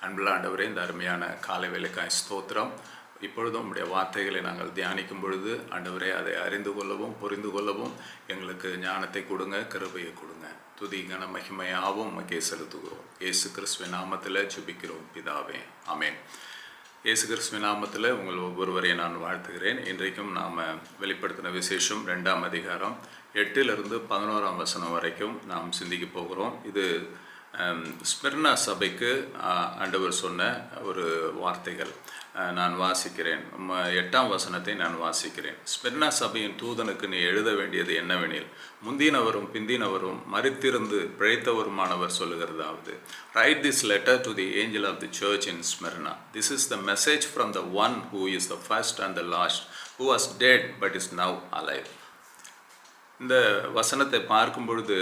அன்புள்ள ஆண்டவரே, இந்த அருமையான காலை வேளைக்காய் ஸ்தோத்திரம். இப்பொழுதும் உம்முடைய வார்த்தைகளை நாங்கள் தியானிக்கும் பொழுது ஆண்டவரே, அதை அறிந்து கொள்ளவும் புரிந்து கொள்ளவும் எங்களுக்கு ஞானத்தை கொடுங்க, கிருபையை கொடுங்க. துதி கன மகிமையாவும் உமக்கே செலுத்துகிறோம். இயேசு கிறிஸ்துவின் நாமத்தில் ஜெபிக்கிறோம் பிதாவே, ஆமென். இயேசு கிறிஸ்துவின் நாமத்தில் உங்கள் ஒவ்வொருவரையும் நான் வாழ்த்துகிறேன். இன்றைக்கும் நாம் வெளிப்படுத்தின விசேஷம் 2ஆம் அதிகாரம் 8லிருந்து 11ஆம் வசனம் வரைக்கும் நாம் சிந்திக்க போகிறோம். இது ஸ்மிர்னா சபைக்கு ஆண்டவர் சொன்ன ஒரு வார்த்தைகள். நான் வாசிக்கிறேன். 8ஆம் வசனத்தை நான் வாசிக்கிறேன். ஸ்மிர்னா சபையின் தூதனுக்கு நீ எழுத வேண்டியது என்னவெனில், முந்தினவரும் பிந்தினவரும் மரித்திருந்து பிழைத்தவருமானவர் சொல்லுகிறதாவது, write this letter to the angel of the church in Smyrna. This is the message from the one who is the first and the last, who was dead but is now alive. இந்த வசனத்தை பார்க்கும் பொழுது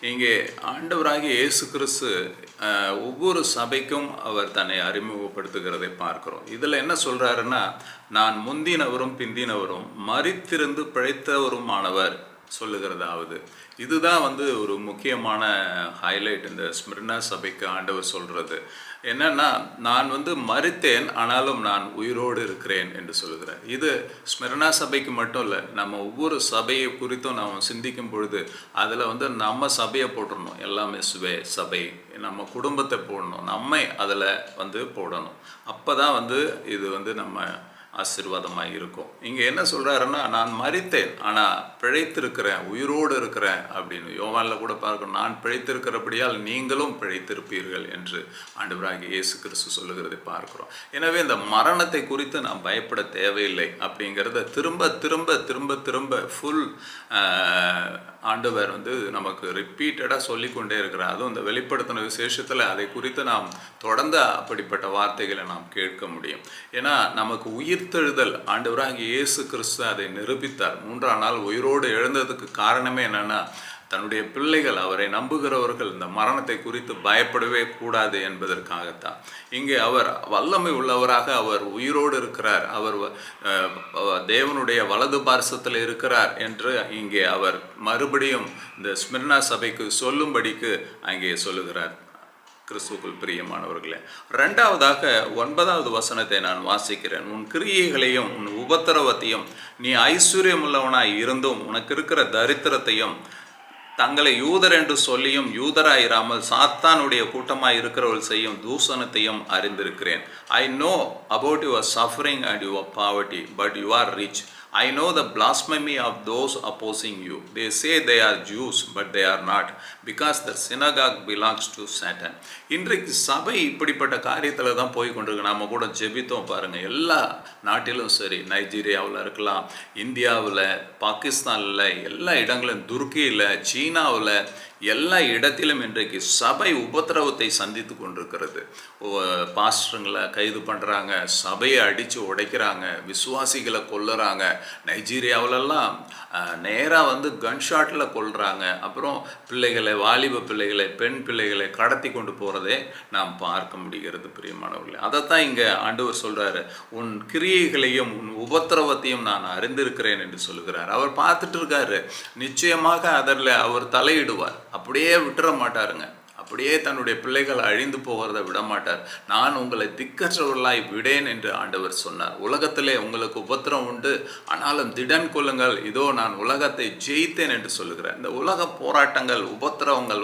இங்கே ஆண்டவராகிய இயேசு கிறிஸ்து ஒவ்வொரு சபைக்கும் அவர் தன்னை அறிமுகப்படுத்துகிறதை பார்க்கிறோம். இதில் என்ன சொல்கிறாருன்னா, நான் முந்தினவரும் பிந்தினவரும் மரித்திருந்து பிழைத்தவருமானவர் சொல்லுகிறதாவது. இதுதான் ஒரு முக்கியமான ஹைலைட் இந்த ஸ்மிர்னா சபைக்கு ஆண்டவர் சொல்கிறது. என்னன்னா, நான் மரித்தேன் ஆனாலும் நான் உயிரோடு இருக்கிறேன் என்று சொல்லுகிறேன். இது ஸ்மிர்னா சபைக்கு மட்டும் இல்லை, நம்ம ஒவ்வொரு சபையை குறித்தும் நாம் சிந்திக்கும் பொழுது அதில் நம்ம சபையை போட்டுடணும். எல்லாமே சபை, நம்ம குடும்பத்தை போடணும், நம்மை அதில் போடணும். அப்போ தான் இது நம்ம ஆசீர்வாதமாக இருக்கும். இங்கே என்ன சொல்கிறாருன்னா, நான் மரித்தேன் ஆனால் பிழைத்திருக்கிறேன், உயிரோடு இருக்கிறேன் அப்படின்னு யோவானில் கூட பார்க்கணும். நான் பிழைத்திருக்கிறபடியால் நீங்களும் பிழைத்திருப்பீர்கள் என்று ஆண்டவராகிய இயேசு கிறிஸ்து சொல்லுகிறதை பார்க்கிறோம். எனவே இந்த மரணத்தை குறித்து நாம் பயப்பட தேவையில்லை அப்படிங்கிறத திரும்ப திரும்ப திரும்ப திரும்ப ஃபுல் ஆண்டவர் நமக்கு ரிப்பீட்டடாக சொல்லிக்கொண்டே இருக்கிறார். அதுவும் இந்த வெளிப்படுத்தின விசேஷத்தில் அதை குறித்து நாம் தொடர்ந்து அப்படிப்பட்ட வார்த்தைகளை நாம் கேட்க முடியும். ஏன்னா நமக்கு உயிர்த்தெழுதல் ஆண்டவராகிய இயேசு கிறிஸ்து அதை நிரூபித்தார். 3ஆம் நாள் உயிரோடு எழுந்ததுக்கு காரணமே என்னென்னா, தன்னுடைய பிள்ளைகள், அவரை நம்புகிறவர்கள் இந்த மரணத்தை குறித்து பயப்படவே கூடாது என்பதற்காகத்தான். இங்கே அவர் வல்லமை உள்ளவராக அவர் உயிரோடு இருக்கிறார், அவர் தேவனுடைய வலது பார்சத்தில் இருக்கிறார் என்று இங்கே அவர் மறுபடியும் இந்த ஸ்மிர்னா சபைக்கு சொல்லும்படிக்கு அங்கே சொல்லுகிறார். கிறிஸ்துவுக்குள் பிரியமானவர்களே, 2வதாக 9வது வசனத்தை நான் வாசிக்கிறேன். உன் கிரியைகளையும் உன் உபத்திரவத்தையும், நீ ஐஸ்வர்யமுள்ளவனாய் இருந்தும் உனக்கு இருக்கிற தரித்திரத்தையும், தங்களை யூதர் என்று சொல்லியும் யூதராயிராமல் சாத்தானுடைய கூட்டமாய் இருக்கிறவர்கள் செய்யும் தூஷணத்தையும் அறிந்திருக்கிறேன். I know about your suffering and your poverty, but you are rich. I know the blasphemy of those opposing you. They say they are Jews, but they are not, because the synagogue belongs to Satan. இன்றைக்கு சபை இப்படிப்பட்ட காரியத்தில் தான் போய் கொண்டிருக்கு. நாம் கூட ஜெபித்தோம் பாருங்கள். எல்லா நாட்டிலும் சரி, நைஜீரியாவில் இருக்கலாம், இந்தியாவில், பாகிஸ்தானில், எல்லா இடங்களும், துருக்கியில், சீனாவில், எல்லா இடத்திலும் இன்றைக்கு சபை உபத்திரவத்தை சந்தித்து கொண்டிருக்கிறது. பாஸ்டருங்களை கைது பண்ணுறாங்க, சபையை அடித்து உடைக்கிறாங்க, விசுவாசிகளை கொல்லுறாங்க. நைஜீரியாவிலெல்லாம் நேராக கன்ஷாட்டில் கொல்றாங்க. அப்புறம் பிள்ளைகளை, வாலிப பிள்ளைகளை, பெண் பிள்ளைகளை கடத்தி கொண்டு போகிறதே நாம் பார்க்க முடிகிறது. பிரியமானவர்களே, அதைத்தான் இங்கே ஆண்டவர் சொல்கிறாரு, உன் கிரியைகளையும் உன் உபத்திரவத்தையும் நான் அறிந்திருக்கிறேன் என்று சொல்லுகிறார். அவர் பார்த்துட்டு இருக்காரு. நிச்சயமாக அதில் அவர் தலையிடுவார். அப்படியே விட்டுற மாட்டாருங்க. அப்படியே தன்னுடைய பிள்ளைகள் அழிந்து போகிறத விட மாட்டார். நான் உங்களை திக்கற்றவர்களாய் விடேன் என்று ஆண்டவர் சொன்னார். உலகத்திலே உங்களுக்கு உபத்திரம் உண்டு, ஆனாலும் திடன் கொள்ளுங்கள், இதோ நான் உலகத்தை ஜெயித்தேன் என்று சொல்லுகிறேன். இந்த உலக போராட்டங்கள், உபத்திரவங்கள்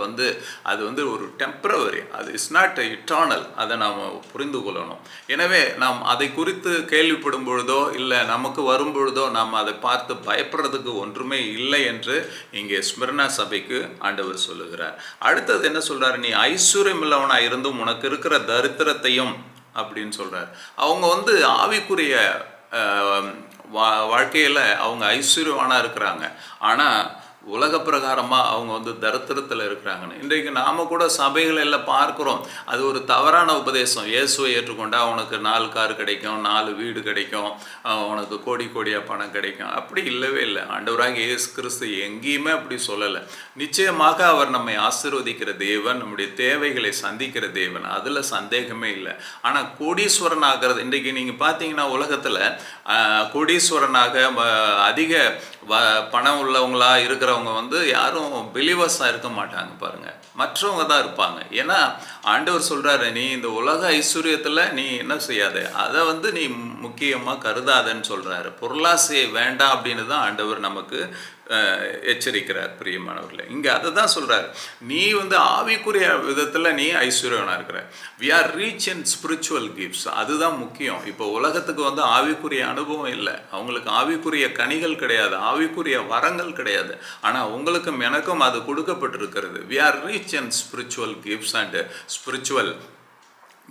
அது ஒரு டெம்பரவரி, அது இஸ் நாட் இட்டர்னல். அதை நாம் புரிந்து கொள்ளணும். எனவே நாம் அதை குறித்து கேள்விப்படும் பொழுதோ இல்லை நமக்கு வரும் பொழுதோ நாம் அதை பார்த்து பயப்படுறதுக்கு ஒன்றுமே இல்லை என்று இங்கே ஸ்மிர்னா சபைக்கு ஆண்டவர் சொல்லுகிறார். அடுத்தது என்ன சொல்றார்? நீ ஐஸ்வர்யம் இல்லவனா இருந்தும் உனக்கு இருக்கிற தரித்திரத்தையும் அப்படின்னு சொல்றார். அவங்க ஆவிக்குரிய வாழ்க்கையில் அவங்க ஐஸ்வர்யவானா இருக்கிறாங்க, ஆனால் உலக பிரகாரமாக அவங்க தரித்திரத்தில் இருக்கிறாங்கன்னு. இன்றைக்கு நாம் கூட சபைகள் எல்லாம் பார்க்குறோம். அது ஒரு தவறான உபதேசம். இயேசுவை ஏற்றுக்கொண்டா உனக்கு 4 கார் கிடைக்கும், 4 வீடு கிடைக்கும், உனக்கு கோடி கோடியாக பணம் கிடைக்கும். அப்படி இல்லவே இல்லை. ஆண்டவராக இயேசு கிறிஸ்து எங்கேயுமே அப்படி சொல்லலை. நிச்சயமாக அவர் நம்மை ஆசீர்வதிக்கிற தேவன், நம்முடைய தேவைகளை சந்திக்கிற தேவன், அதில் சந்தேகமே இல்லை. ஆனால் கோடீஸ்வரன் ஆகிறது, இன்றைக்கு நீங்கள் பார்த்தீங்கன்னா உலகத்தில் கோடீஸ்வரனாக அதிக பணம் உள்ளவங்களா இருக்கிறவங்க யாரும் பிலீவர்ஸாக இருக்க மாட்டாங்க பாருங்கள். மற்றவங்க தான் இருப்பாங்க. ஏன்னா ஆண்டவர் சொல்கிறாரு, நீ இந்த உலக ஐஸ்வர்யத்தில் நீ என்ன செய்யாத, அதை வந்து நீ முக்கியமாக கருதாதன்னு சொல்கிறாரு. பொருளாசையை வேண்டாம் அப்படின்னு தான் ஆண்டவர் நமக்கு எச்சரிக்கிறார். பிரியமானவர்களே, இங்கே அதை தான் சொல்கிறார். நீ வந்து ஆவிக்குரிய விதத்தில் நீ ஐஸ்வர்யவனாக இருக்கிற. We are rich and spiritual gifts, அதுதான் முக்கியம். இப்போ உலகத்துக்கு வந்து ஆவிக்குரிய அனுபவம் இல்லை, அவங்களுக்கு ஆவிக்குரிய கனிகள் கிடையாது, ஆவிக்குரிய வரங்கள் கிடையாது. ஆனால் உங்களுக்கும் எனக்கும் அது கொடுக்கப்பட்டிருக்கிறது. We are rich and spiritual gifts and spiritual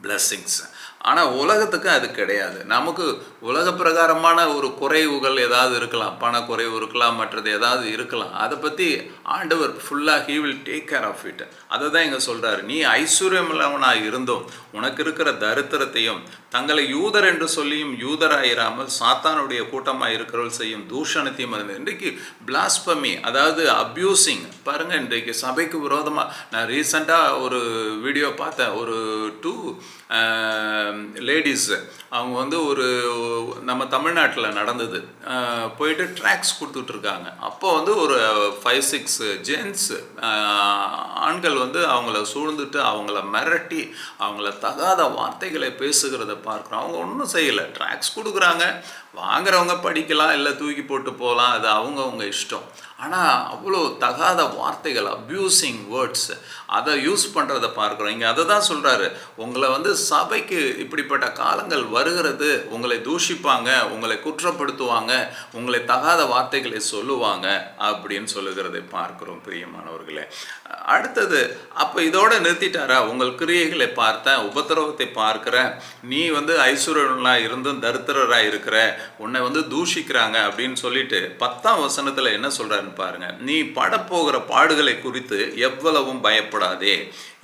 blessings. ஆனால் உலகத்துக்கு அது கிடையாது. நமக்கு உலக பிரகாரமான ஒரு குறைவுகள் ஏதாவது இருக்கலாம், பணக்குறைவு இருக்கலாம், மற்றது ஏதாவது இருக்கலாம். அதை பற்றி ஆண்டவர் ஃபுல்லாக he will take care of it. அதை தான் இங்கே சொல்கிறாரு. நீ ஐஸ்வர்யமில்லவனாக இருந்தும் உனக்கு இருக்கிற தரித்திரத்தையும், தங்களை யூதர் என்று சொல்லியும் யூதராயிராமல் சாத்தானுடைய கூட்டமாக இருக்கிறவர்கள் செய்யும் தூஷணத்தையும், இன்றைக்கு பிளாஸ்பமி, அதாவது அப்யூசிங் பாருங்கள். இன்றைக்கு சபைக்கு விரோதமாக நான் ரீசெண்டாக ஒரு வீடியோ பார்த்தேன். ஒரு 2 லேடிஸ், அவங்க வந்து ஒரு நம்ம தமிழ்நாட்டில் நடந்தது, போயிட்டு ட்ராக்ஸ் கொடுத்துட்ருக்காங்க. அப்போ வந்து ஒரு 5-6 ஜென்ட்ஸ் ஆண்கள் வந்து அவங்கள சூழ்ந்துட்டு அவங்கள மிரட்டி அவங்கள தகாத வார்த்தைகளை பேசுகிறத பார்க்குறோம். அவங்க ஒன்றும் செய்யலை, ட்ராக்ஸ் கொடுக்குறாங்க, வாங்குறவங்க படிக்கலாம், இல்லை தூக்கி போட்டு போகலாம், அது அவங்கவுங்க இஷ்டம். ஆனால் அவ்வளோ தகாத வார்த்தைகள், அப்யூசிங் வேர்ட்ஸ், அதை யூஸ் பண்ணுறதை பார்க்குறோம். இங்கே அதை தான் சொல்கிறாரு, உங்களை வந்து சபைக்கு இப்படிப்பட்ட காலங்கள் வருகிறது, உங்களை தூஷிப்பாங்க, உங்களை குற்றப்படுத்துவாங்க, உங்களை தகாத வார்த்தைகளை சொல்லுவாங்க அப்படின்னு சொல்லுகிறதை பார்க்குறோம். பிரியமானவர்களே, அடுத்தது அப்போ இதோடு நிறுத்திட்டாரா? உங்கள் கிரியைகளை பார்த்தேன், உபத்திரவத்தை பார்க்குற, நீ வந்து ஐஸ்வர்யனாக இருந்தும் தரித்திரராக இருக்கிற, உன்னை வந்து தூஷிக்கிறாங்க அப்படின்னு சொல்லிட்டு 10ஆம் வசனத்தில் என்ன சொல்கிறாருன்னு பாருங்க. நீ படப்போகிற பாடுகளை குறித்து எவ்வளவும் பயப்படாதே.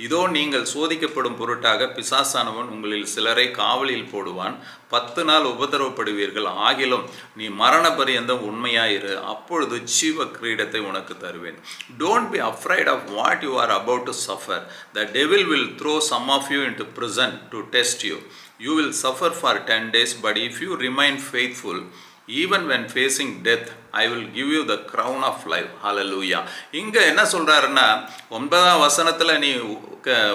இதோ நீங்கள் சோதிக்கப்படும் பொருட்டாக பிசாசானவன் உங்களில் சிலரை காவலில் போடுவான். 10 நாள் உபத்திரவப்படுவீர்கள். ஆகிலும் நீ மரண பரியந்தம் உண்மையாயிரு, அப்பொழுது ஜீவ கிரீடத்தை உனக்கு தருவேன். Don't be afraid of what you are about to suffer. The devil will throw some of you into prison to test you. You will suffer for 10 days, but if you remain faithful, even when facing death, I will give you the crown of life. Hallelujah. இங்கே என்ன சொல்கிறாருன்னா, 9ஆம் வசனத்தில் நீ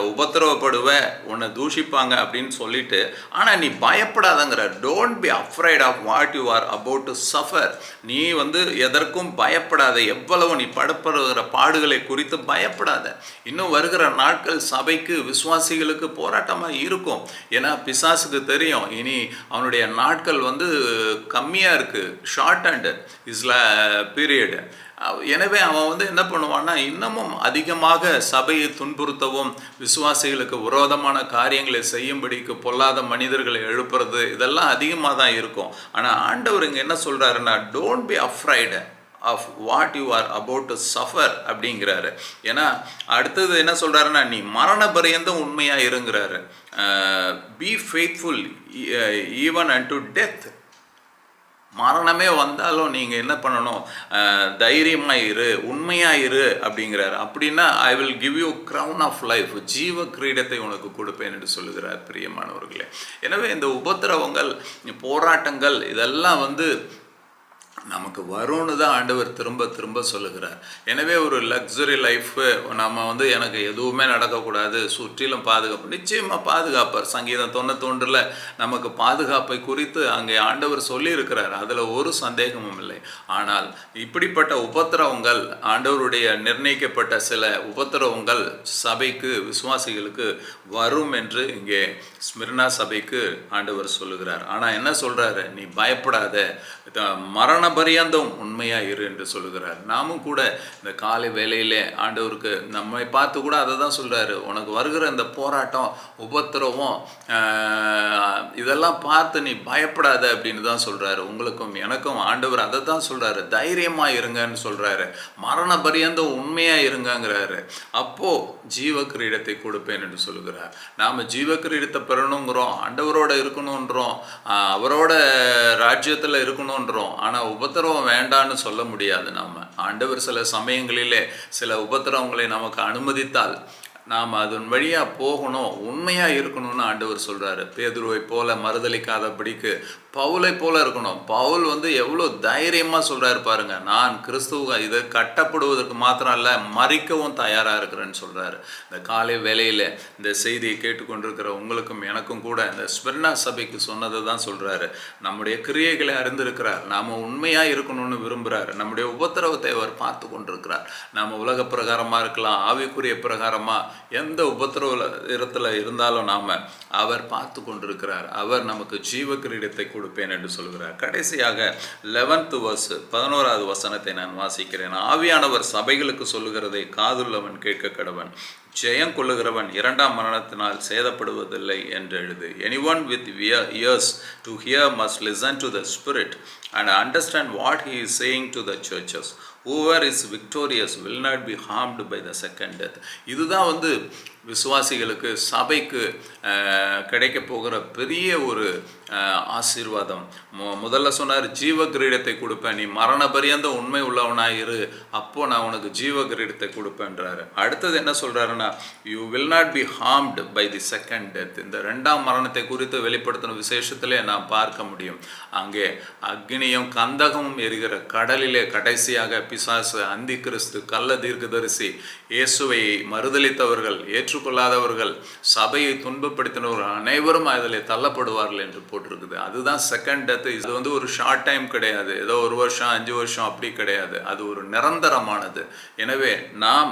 உபத்திரவப்படுவ, உன்னை தூஷிப்பாங்க அப்படின்னு சொல்லிட்டு, ஆனால் நீ பயப்படாதங்கிற. Don't be afraid of what you are about to suffer. நீ வந்து எதற்கும் பயப்படாத, எவ்வளவு நீ படப்படுகிற பாடுகளை குறித்து பயப்படாத. இன்னும் வருகிற நாட்கள் சபைக்கு, விசுவாசிகளுக்கு போராட்டமாக இருக்கும். ஏன்னா பிசாசுக்கு தெரியும் இனி அவனுடைய நாட்கள் வந்து கம்மியாக இருக்குது, ஷார்ட் அண்ட் இஸ்ல பீரியடு. எனவே அவன் வந்து என்ன பண்ணுவான்னா, இன்னமும் அதிகமாக சபையை துன்புறுத்தவும், விசுவாசிகளுக்கு விரோதமான காரியங்களை செய்யும்படிக்கு பொல்லாத மனிதர்களை எழுப்புறது, இதெல்லாம் அதிகமாக தான் இருக்கும். ஆனால் ஆண்டவர் இங்கே என்ன சொல்கிறாருன்னா, don't be afraid of what you are about to suffer அப்படிங்கிறாரு. ஏன்னா அடுத்தது என்ன சொல்கிறாருன்னா, நீ மரண பரியந்தம் உண்மையாக இருங்கிறாரு. Be faithful even unto death. மரணமே வந்தாலும் நீங்கள் என்ன பண்ணணும், தைரியமாக இரு, உண்மையாக இரு அப்படிங்கிறார். அப்படின்னா I will give you crown of life, ஜீவ கிரீடத்தை உனக்கு கொடுப்பேன் என்று சொல்லுகிறார். பிரியமானவர்களே, எனவே இந்த உபத்திரவங்கள், போராட்டங்கள் இதெல்லாம் வந்து நமக்கு வரும்னு தான் ஆண்டவர் திரும்ப திரும்ப சொல்லுகிறார். எனவே ஒரு லக்ஸுரி லைஃபு நம்ம வந்து எனக்கு எதுவுமே நடக்கக்கூடாது, சுற்றிலும் பாதுகாப்பு, நிச்சயமாக பாதுகாப்பார். சங்கீதம் 91 நமக்கு பாதுகாப்பை குறித்து அங்கே ஆண்டவர் சொல்லியிருக்கிறார், அதில் ஒரு சந்தேகமும் இல்லை. ஆனால் இப்படிப்பட்ட உபத்திரவங்கள், ஆண்டவருடைய நிர்ணயிக்கப்பட்ட சில உபத்திரவங்கள் சபைக்கு, விசுவாசிகளுக்கு வரும் என்று இங்கே ஸ்மிர்னா சபைக்கு ஆண்டவர் சொல்லுகிறார். ஆனால் என்ன சொல்கிறாரு, நீ பயப்படாத, மரண பரியந்தம் உண்மையாக இரு என்று சொல்லுகிறார். நாமும் கூட இந்த காலை வேளையிலே ஆண்டவருக்கு நம்மை பார்த்து கூட அதை தான் சொல்கிறாரு, உனக்கு வருகிற இந்த போராட்டம், உபத்திரவம், இதெல்லாம் பார்த்து நீ பயப்படாத அப்படின்னு தான் சொல்கிறாரு. உங்களுக்கும் எனக்கும் ஆண்டவர் அதை தான் சொல்கிறாரு, தைரியமாக இருங்கன்னு சொல்கிறாரு, மரண பரியந்தம் உண்மையாக இருங்கங்கிறாரு. அப்போது ஜீவ கிரீடத்தை கொடுப்பேன் என்று சொல்லுகிறார். நாம் ஜீவ கிரீடத்தை பெறணுங்கிறோம், ஆண்டவரோடு இருக்கணுன்றோம், அவரோட ராஜ்யத்தில் இருக்கணுன்றோம். ஆனால் உபத்திரவம் வேண்டான்னு சொல்ல முடியாது. நாம் ஆண்டவர் சில சமயங்களிலே சில உபத்திரவங்களை நமக்கு அனுமதித்தால் நாம் அதன் வழியாக போகணும், உண்மையாக இருக்கணும்னு ஆண்டவர் சொல்கிறாரு. பேதுருவை போல மறுதலிக்காதபடிக்கு பவுலை போல இருக்கணும். பவுல் எவ்வளோ தைரியமாக சொல்கிறாரு பாருங்க, நான் கிறிஸ்துவ இது கட்டப்படுவதற்கு மாத்திரம் இல்லை, மறிக்கவும் தயாராக இருக்கிறேன்னு சொல்கிறாரு. இந்த காலை வேளையில் இந்த செய்தியை கேட்டுக்கொண்டிருக்கிற உங்களுக்கும் எனக்கும் கூட இந்த ஸ்மிர்னா சபைக்கு சொன்னதை தான் சொல்கிறாரு. நம்முடைய கிரியைகளை அறிந்திருக்கிறார், நாம் உண்மையாக இருக்கணும்னு விரும்புகிறார். நம்முடைய உபத்திரவத்தை அவர் பார்த்து கொண்டிருக்கிறார். நாம் உலக பிரகாரமாக இருக்கலாம், ஆவிக்குரிய பிரகாரமாக எந்த உபத்திரவத்தில் இருந்தாலும் அவர் பார்த்து கொண்டிருக்கிறார். அவர் நமக்கு ஜீவ கிரீடத்தை கொடுப்பேன் என்று சொல்கிறார். கடைசியாக 11th verse 11வது வசனத்தை நான் வாசிக்கிறேன். ஆவியானவர் சபைகளுக்கு சொல்லுகிறதை காதுள்ளவன் கேட்க கடவன். ஜெயம் கொள்ளுகிறவன் இரண்டாம் மரணத்தினால் சேதப்படுவதில்லை என்று எழுது. Anyone with ears to hear must listen to the Spirit and understand what he is saying to the churches. Whoever is victorious will not be harmed by the second death. இதுதான் விசுவாசிகளுக்கு சபைக்கு கிடைக்க போகிற பெரிய ஒரு ஆசீர்வாதம். முதல்ல சொன்னார், ஜீவ கிரீடத்தை கொடுப்பேன், நீ மரண பரியந்த உண்மை உள்ளவனாயிரு, அப்போ நான் உனக்கு ஜீவ கிரீடத்தை கொடுப்பேன்றாரு. அடுத்தது என்ன சொல்றாருன்னா, you will not be harmed by the second death. இந்த ரெண்டாம் மரணத்தை குறித்து வெளிப்படுத்தின விசேஷத்திலே நாம் பார்க்க முடியும். அங்கே அக்னியும் கந்தகமும் எரிகிற கடலிலே கடைசியாக பிசாசு, அந்தி கிறிஸ்து, கள்ள தீர்க்கதரிசி, இயேசுவை மறுதலித்தவர்கள், ஏற்றுக்கொள்ளாதவர்கள், சபையை துன்பப்படுத்தினவர்கள் அனைவரும் அதில் தள்ளப்படுவார்கள் என்று போட்டிருக்குது. அதுதான் செகண்ட் டெத். இது ஒரு ஷார்ட் டைம் கிடையாது, ஏதோ 1 வருஷம் 5 வருஷம் அப்படி கிடையாது. அது ஒரு நிரந்தரமானது. எனவே நாம்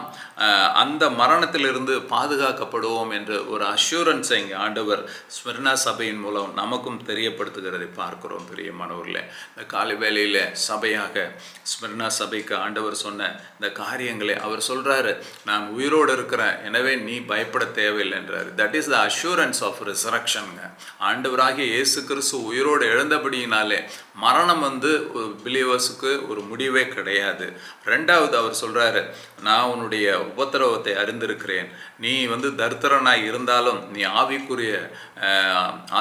அந்த மரணத்திலிருந்து பாதுகாக்கப்படுவோம் என்ற ஒரு அஷூரன்ஸை இங்கே ஆண்டவர் ஸ்மிர்னா சபையின் மூலம் நமக்கும் தெரியப்படுத்துகிறதை பார்க்கிறோம். பிரியமானவர்களே, இந்த காலை வேளையில் சபையாக ஸ்மிர்னா சபைக்கு ஆண்டவர் சொன்ன இந்த காரியங்களை அவர் சொல்றாரு, நான் உயிரோடு இருக்கிறேன், எனவே நீ பயப்பட தேவையில்லை என்றார். That is the assurance of ரிசரக்ஷன்ங்க. ஆண்டவராகிய இயேசு கிறிஸ்து உயிரோடு எழுந்தபடியினாலே மரணம் பிலீவர்ஸுக்கு ஒரு முடிவே கிடையாது. ரெண்டாவது அவர் சொல்றாரு, நான் உன்னுடைய உபத்திரவத்தை அறிந்திருக்கிறேன், நீ தரித்திரனாய் இருந்தாலும் நீ ஆவிக்குரிய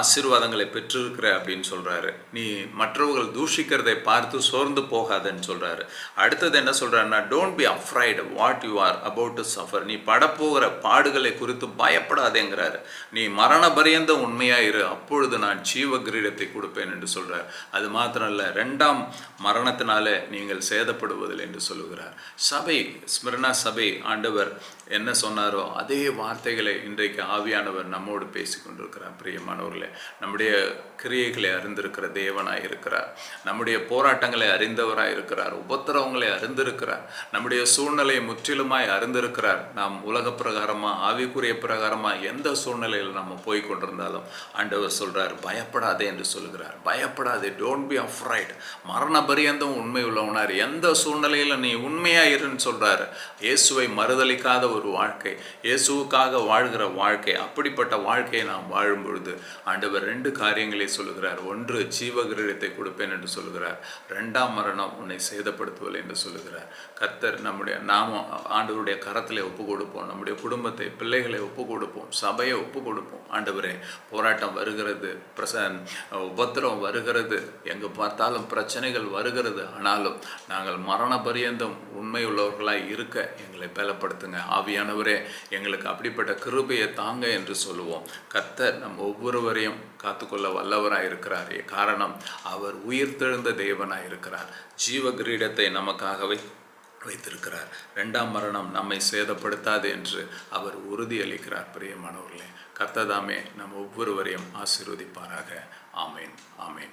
ஆசீர்வாதங்களை பெற்றிருக்கிற அப்படின்னு சொல்றாரு. நீ மற்றவர்கள் தூஷிக்கிறதை பார்த்து சோர்ந்து போகாதன்னு சொல்றாரு. அடுத்தது என்ன சொல்றாருன்னா, don't be afraid what you are about to suffer. நீ படப்போகிற பாடுகளை குறித்து பயப்படாதேங்கிறாரு. நீ மரண பரியந்த உண்மையாயிரு, அப்பொழுது நான் ஜீவ கிரீடத்தை கொடுப்பேன் என்று சொல்றார். அது மாத்திரம் அல்ல, ரெண்டாம் மரணத்தினால நீங்கள் சேதப்படுவதில்லை என்று சொல்லுகிறார். சபை, ஸ்மிர்னா சபை, ஆண்டவர் என்ன சொன்னாரோ அதே வார்த்தைகளை இன்றைக்கு ஆவியானவர் நம்மோடு பேசி கொண்டிருக்கிறார். பிரியமானவர்களே, நம்முடைய கிரியைகளை அறிந்திருக்கிற தேவனாய் இருக்கிறார், நம்முடைய போராட்டங்களை அறிந்தவராய் இருக்கிறார், உபத்திரவங்களை அறிந்திருக்கிறார், நம்முடைய சூழ்நிலையை முற்றிலுமாய் அறிந்திருக்கிறார். நாம் உலக பிரகாரமாக, ஆவிக்குரிய பிரகாரமாக எந்த சூழ்நிலையில் நம்ம போய் கொண்டிருந்தாலும் ஆண்டவர் சொல்றார், பயப்படாதே என்று சொல்கிறார். பயப்படாதே, டோன்ட் பி அஃப்ரைட். மரண பரியந்தம் உண்மை உள்ளவனார். எந்த சூழ்நிலையில் நீ உண்மையாயிருன்னு சொல்றாரு. இயேசுவை மறுதலிக்காத ஒரு வாழ்க்கை, இயேசுவுக்காக வாழ்கிற வாழ்க்கை, அப்படிப்பட்ட வாழ்க்கையை நாம் வாழும் பொழுது ஆண்டவர் 2 காரியங்களை சொல்லுகிறார். ஒன்று, ஜீவ கிரீடத்தை கொடுப்பேன் என்று சொல்லுகிறார். ரெண்டாம் மரணம் உன்னை சேதப்படுத்துவதில்லை என்று சொல்லுகிறார். கர்த்தர் நாம ஆண்டவருடைய கரத்திலே ஒப்பு கொடுப்போம். நம்முடைய குடும்பத்தை, பிள்ளைகளை ஒப்பு கொடுப்போம், சபையை ஒப்பு கொடுப்போம். ஆண்டவரே, போராட்டம் வருகிறது, உபத்திரம் வருகிறது, எங்கு பார்த்தாலும் பிரச்சனைகள் வருகிறது, ஆனாலும் நாங்கள் மரண பரியந்தம் உண்மை உள்ளவர்களாய் இருக்க எங்களை பலப்படுத்துங்க. ஆவியானவரே, எங்களுக்கு அப்படிப்பட்ட கிருபையை தாங்க என்று சொல்லுவோம். கர்த்தர் நம் ஒவ்வொருவரையும் காத்துக்கொள்ள வல்லவராய் இருக்கிறார். காரணம், அவர் உயிர்த்தெழுந்த தேவனாய் இருக்கிறார். ஜீவ கிரீடத்தை நமக்காகவே வைத்திருக்கிறார். ரெண்டாம் மரணம் நம்மை சேதப்படுத்தாது என்று அவர் உறுதியளிக்கிறார். பிரியமானவர்களே, கர்த்தர் தாமே நம் ஒவ்வொருவரையும் ஆசீர்வதிப்பாராக. ஆமேன், ஆமேன்.